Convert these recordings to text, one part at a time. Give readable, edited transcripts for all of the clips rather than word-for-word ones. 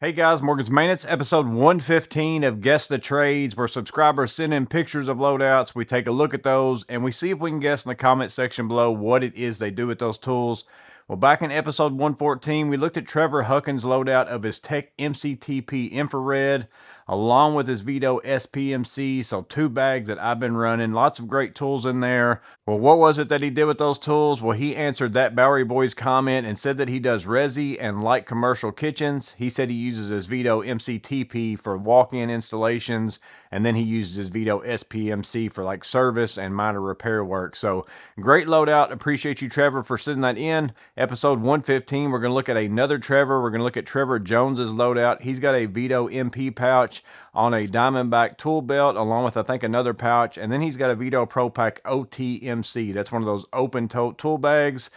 Hey guys, Morgan's Maintenance, episode 115 of Guess the Trades, where subscribers send in pictures of loadouts. We take a look at those and we see if we can guess in the comment section below what it is they do with those tools. Well, back in episode 114, we looked at Trevor Huckins' loadout of his Tech MCTP Infrared, along with his Veto SPMC. So 2 bags that I've been running, lots of great tools in there. Well, what was it that he did with those tools? Well, he answered that Bowery Boy's comment and said that he does resi and light commercial kitchens. He said he uses his Veto MCTP for walk-in installations, and then he uses his Veto SPMC for like service and minor repair work. So great loadout. Appreciate you, Trevor, for sending that in. Episode 115, we're going to look at another Trevor. We're going to look at Trevor Jones's loadout. He's got a Veto MP pouch on a Diamondback tool belt, along with, I think, another pouch. And then he's got a Veto Pro Pack OTMC. That's one of those open tote tool bags.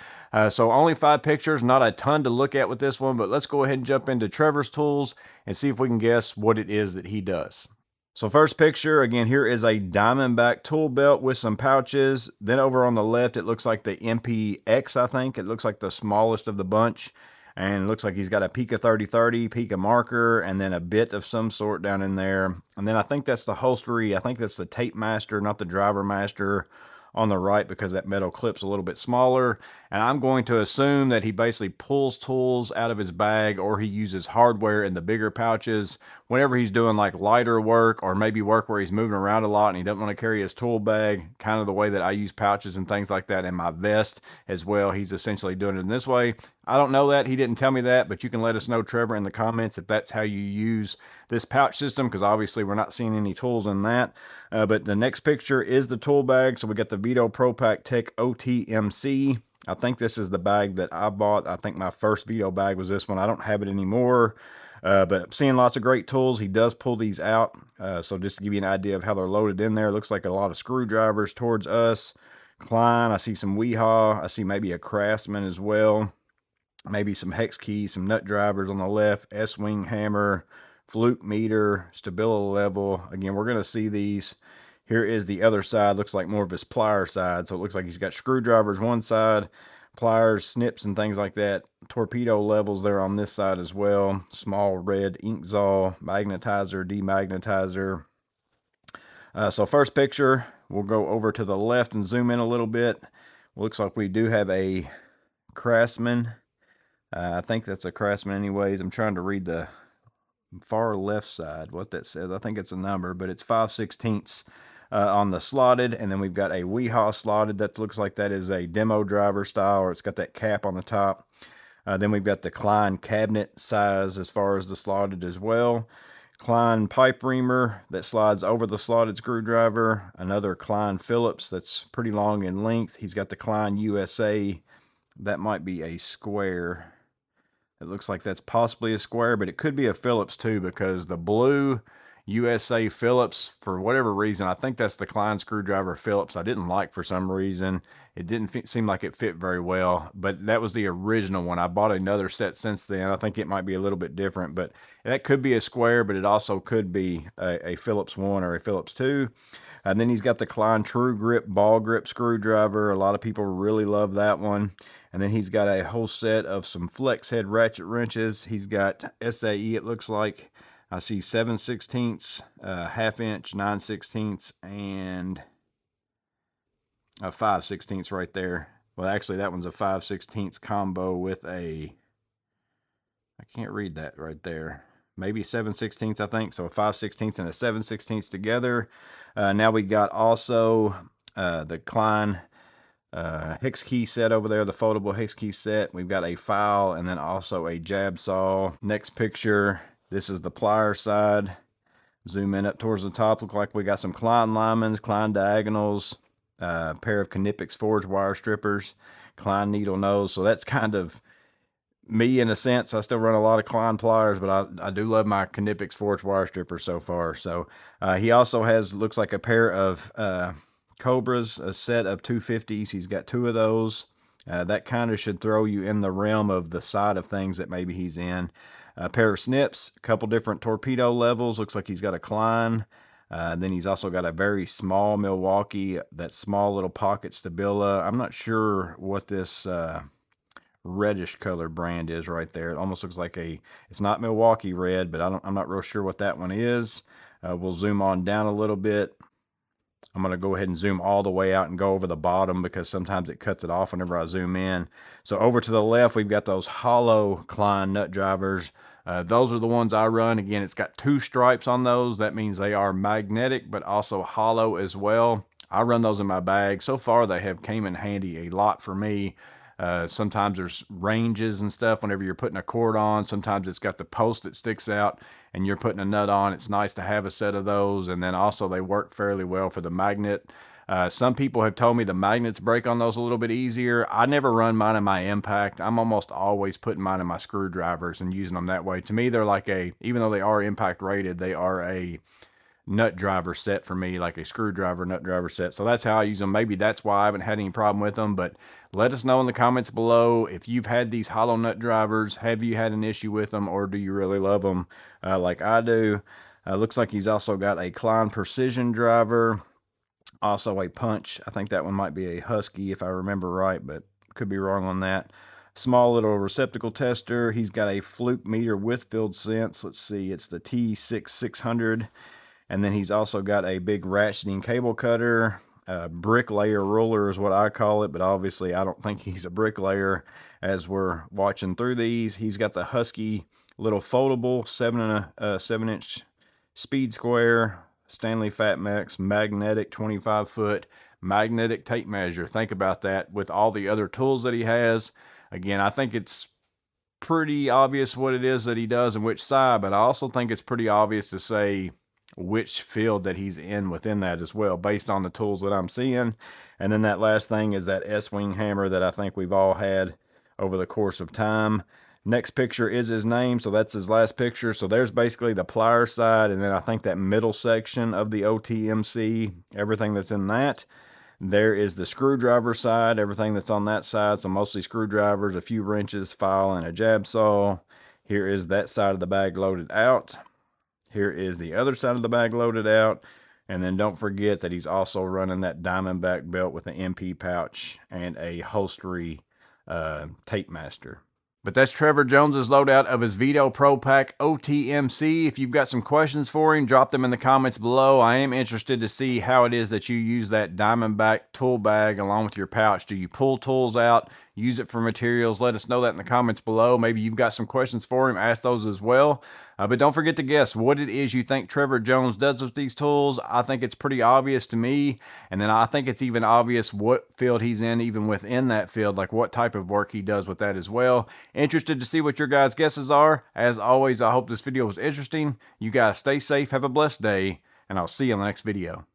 So only 5 pictures, not a ton to look at with this one, but let's go ahead and jump into Trevor's tools and see if we can guess what it is that he does. So first picture, again, here is a Diamondback tool belt with some pouches. Then over on the left, it looks like the MPX, I think. It looks like the smallest of the bunch. And it looks like he's got a Pika 3030, Pika marker, and then a bit of some sort down in there. And then I think that's the holstery. I think that's the Tape Master, not the Driver Master on the right, because that metal clip's a little bit smaller. And I'm going to assume that he basically pulls tools out of his bag, or he uses hardware in the bigger pouches whenever he's doing like lighter work, or maybe work where he's moving around a lot and he doesn't want to carry his tool bag, kind of the way that I use pouches and things like that in my vest as well. He's essentially doing it in this way. I don't know that. He didn't tell me that, but you can let us know, Trevor, in the comments if that's how you use this pouch system, because obviously we're not seeing any tools in that. But the next picture is the tool bag. So we got the Veto Pro Pack Tech OTMC. I think this is the bag that I bought. I think my first Veto bag was this one. I don't have it anymore. But I'm seeing lots of great tools. He does pull these out. So just to give you an idea of how they're loaded in there, looks like a lot of screwdrivers towards us. Klein, I see some Weehaw. I see maybe a Craftsman as well. Maybe some hex keys, some nut drivers on the left, S-wing hammer, fluke meter, stability level. Again, we're going to see these. Here is the other side. Looks like more of his plier side. So it looks like he's got screwdrivers one side, pliers, snips, and things like that. Torpedo levels there on this side as well. Small red ink zaw, magnetizer, demagnetizer. So first picture, we'll go over to the left and zoom in a little bit. Looks like we do have a Craftsman. I think that's a Craftsman anyways. I'm trying to read the far left side, what that says. I think it's a number, but it's 5/16 on the slotted. And then we've got a Weehaw slotted. That looks like that is a demo driver style, or it's got that cap on the top. Then we've got the Klein cabinet size as far as the slotted as well. Klein pipe reamer that slides over the slotted screwdriver. Another Klein Phillips that's pretty long in length. He's got the Klein USA. That might be a square. It looks like that's possibly a square, but it could be a Phillips too, because the blue USA Phillips, for whatever reason, I think that's the Klein screwdriver Phillips I didn't like for some reason. It didn't seem like it fit very well, but that was the original one. I bought another set since then. I think it might be a little bit different, but that could be a square, but it also could be a Phillips 1 or a Phillips 2. And then he's got the Klein True Grip ball grip screwdriver. A lot of people really love that one. And then he's got a whole set of some flex head ratchet wrenches. He's got SAE, it looks like. I see 7/16, ½ inch, 9/16, and a 5/16 right there. Well, actually, that one's a 5/16 combo with a, I can't read that right there. Maybe 7/16, I think. So a 5/16 and a 7/16 together. Now we got also the Klein hex key set over there, the foldable hex key set. We've got a file and then also a jab saw. Next picture, this is the plier side. Zoom in up towards the top. Look like we got some Klein linemen, Klein diagonals, a pair of Knipix forge wire strippers, Klein needle nose. So that's kind of me in a sense. I still run a lot of Klein pliers, but I do love my Knipix forge wire strippers so far. So he also has, looks like a pair of Cobras, a set of 250s. He's got 2 of those. That kind of should throw you in the realm of the side of things that maybe he's in. A pair of snips, a couple different torpedo levels. Looks like he's got a Klein. Then he's also got a very small Milwaukee, that small little pocket Stabila. I'm not sure what this reddish color brand is right there. It almost looks like it's not Milwaukee red, but I'm not real sure what that one is. We'll zoom on down a little bit. I'm going to go ahead and zoom all the way out and go over the bottom because sometimes it cuts it off whenever I zoom in. So over to the left, we've got those hollow Klein nut drivers. Those are the ones I run. Again, it's got 2 stripes on those. That means they are magnetic, but also hollow as well. I run those in my bag. So far, they have came in handy a lot for me. Sometimes there's ranges and stuff whenever you're putting a cord on. Sometimes it's got the post that sticks out and you're putting a nut on. It's nice to have a set of those. And then also they work fairly well for the magnet. Some people have told me the magnets break on those a little bit easier. I never run mine in my impact. I'm almost always putting mine in my screwdrivers and using them that way. To me, they're like even though they are impact rated, they are a nut driver set for me, like a screwdriver nut driver set. So that's how I use them. Maybe that's why I haven't had any problem with them, but let us know in the comments below if you've had these hollow nut drivers. Have you had an issue with them, or do you really love them like I do? Looks like he's also got a Klein Precision driver, also a punch. I think that one might be a Husky if I remember right, but could be wrong on that. Small little receptacle tester. He's got a fluke meter with field sense. Let's see, it's the T6600. And then he's also got a big ratcheting cable cutter. Bricklayer ruler is what I call it, but obviously I don't think he's a bricklayer as we're watching through these. He's got the Husky little foldable 7-inch speed square, Stanley Fatmex, magnetic 25-foot magnetic tape measure. Think about that with all the other tools that he has. Again, I think it's pretty obvious what it is that he does and which side, but I also think it's pretty obvious to say which field that he's in within that as well, based on the tools that I'm seeing. And then that last thing is that S-wing hammer that I think we've all had over the course of time. Next picture is his name, so that's his last picture. So there's basically the plier side, and then I think that middle section of the OTMC, everything that's in that. There is the screwdriver side, everything that's on that side, so mostly screwdrivers, a few wrenches, file, and a jab saw. Here is that side of the bag loaded out. Here is the other side of the bag loaded out. And then don't forget that he's also running that Diamondback belt with an MP pouch and a holstery tape master. But that's Trevor Jones's loadout of his Veto Pro Pack OTMC. If you've got some questions for him, drop them in the comments below. I am interested to see how it is that you use that Diamondback tool bag along with your pouch. Do you pull tools out, use it for materials? Let us know that in the comments below. Maybe you've got some questions for him. Ask those as well. But don't forget to guess what it is you think Trevor Jones does with these tools. I think it's pretty obvious to me. And then I think it's even obvious what field he's in, even within that field, like what type of work he does with that as well. Interested to see what your guys' guesses are. As always, I hope this video was interesting. You guys stay safe, have a blessed day, and I'll see you in the next video.